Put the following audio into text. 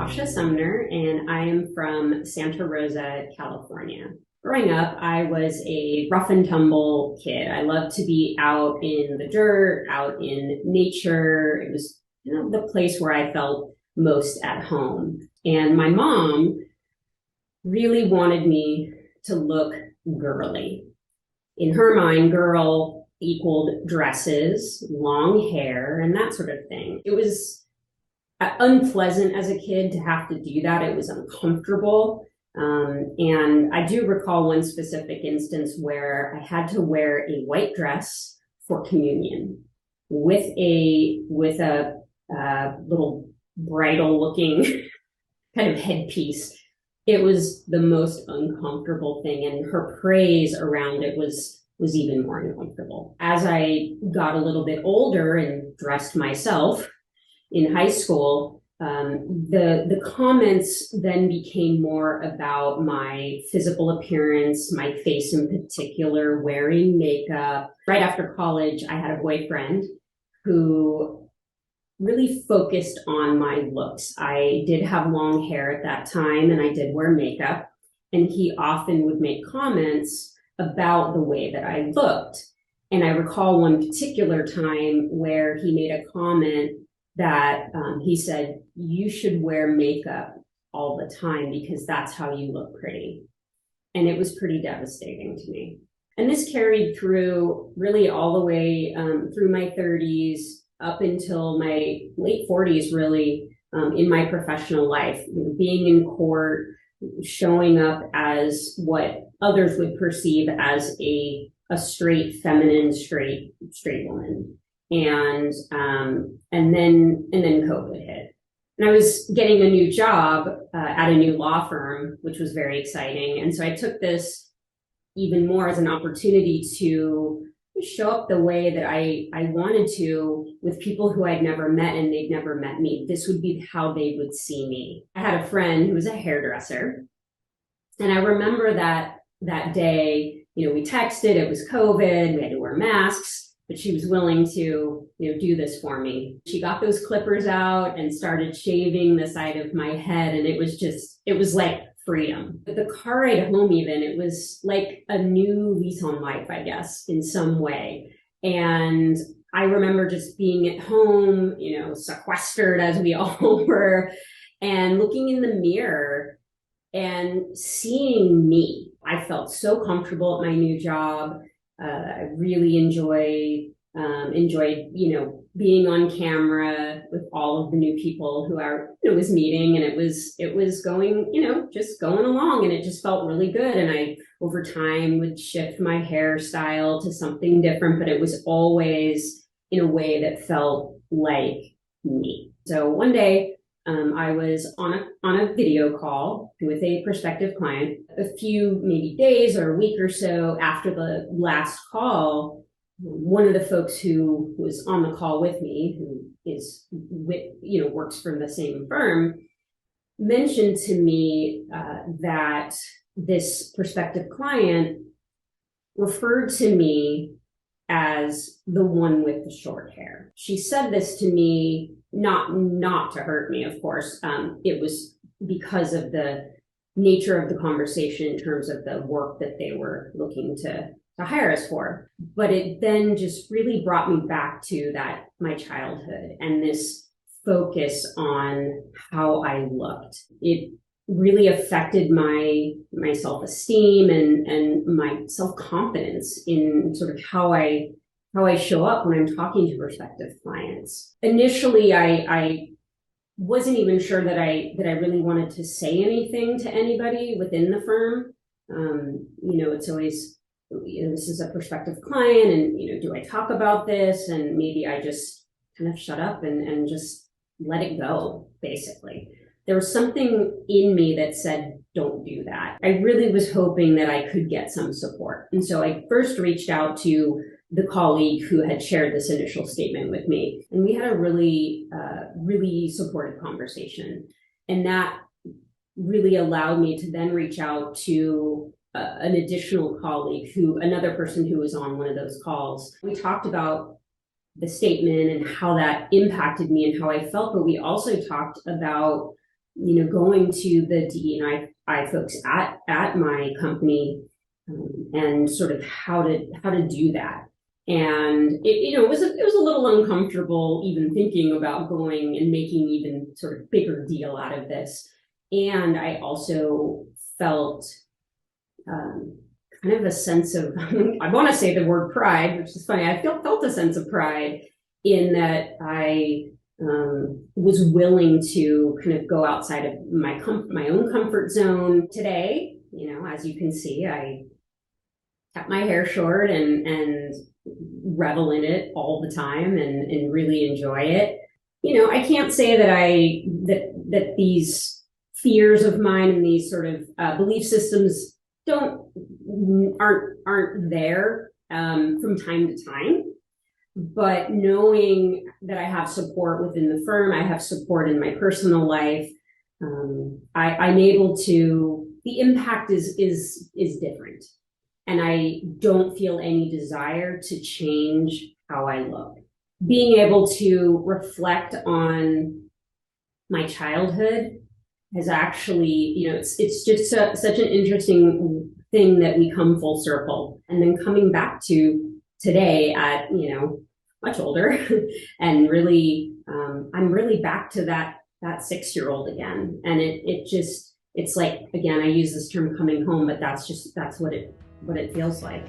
Natasha Sumner, and I am from Santa Rosa, California. Growing up, I was a rough and tumble kid. I loved to be out in the dirt, out in nature. It was, the place where I felt most at home. And my mom really wanted me to look girly. In her mind, girl equaled dresses, long hair, and that sort of thing. It was unpleasant as a kid to have to do that. It was uncomfortable. And I do recall one specific instance where I had to wear a white dress for communion with a little bridal looking kind of headpiece. It was the most uncomfortable thing, and her praise around it was even more uncomfortable. As I got a little bit older and dressed myself in high school, the comments then became more about my physical appearance, my face in particular, wearing makeup. Right after college, I had a boyfriend who really focused on my looks. I did have long hair at that time, and I did wear makeup, and he often would make comments about the way that I looked. And I recall one particular time where he made a comment that he said, "You should wear makeup all the time because that's how you look pretty." And it was pretty devastating to me. And this carried through really all the way through my 30s, up until my late 40s, really, in my professional life, being in court, showing up as what others would perceive as a straight, feminine, straight woman. And then COVID hit. And I was getting a new job at a new law firm, which was very exciting. And so I took this even more as an opportunity to show up the way that I wanted to with people who I'd never met and they'd never met me. This would be how they would see me. I had a friend who was a hairdresser. And I remember that day, we texted, it was COVID, we had to wear masks, but she was willing to, do this for me. She got those clippers out and started shaving the side of my head. And it was like freedom. But the car ride home, even, it was like a new lease on life, I guess, in some way. And I remember just being at home, sequestered as we all were, and looking in the mirror and seeing me. I felt so comfortable at my new job. I really enjoyed, being on camera with all of the new people who I was meeting, and it was going, just going along, and it just felt really good. And I, over time, would shift my hairstyle to something different, but it was always in a way that felt like me. So one day, I was on a video call with a prospective client. A few maybe days or a week or so after the last call, one of the folks who was on the call with me, who is works for the same firm, mentioned to me that this prospective client referred to me as the one with the short hair. She said this to me not to hurt me, of course. It was because of the nature of the conversation in terms of the work that they were looking to hire us for. But it then just really brought me back to my childhood and this focus on how I looked. It really affected my self-esteem and my self-confidence in sort of how I show up when I'm talking to prospective clients. Initially, I wasn't even sure that I really wanted to say anything to anybody within the firm. It's always, this is a prospective client, and do I talk about this? And maybe I just kind of shut up and just let it go, basically. There was something in me that said, don't do that. I really was hoping that I could get some support. And so I first reached out to the colleague who had shared this initial statement with me. And we had a really, really supportive conversation. And that really allowed me to then reach out to an additional colleague, another person who was on one of those calls. We talked about the statement and how that impacted me and how I felt, but we also talked about going to the DE&I folks at my company, and sort of how to do that. And it was a little uncomfortable even thinking about going and making even sort of bigger deal out of this. And I also felt kind of a sense of, I want to say the word pride, which is funny. I felt a sense of pride in that I was willing to kind of go outside of my own comfort zone. Today, as you can see, I cut my hair short and revel in it all the time and really enjoy it. I can't say that these fears of mine and these sort of belief systems aren't there from time to time. But knowing that I have support within the firm, I have support in my personal life, I'm able to. The impact is different, and I don't feel any desire to change how I look. Being able to reflect on my childhood has actually, it's just such an interesting thing that we come full circle, and then coming back to today at much older and really I'm really back to that 6-year-old again, and it's like, again, I use this term coming home, but that's what it feels like.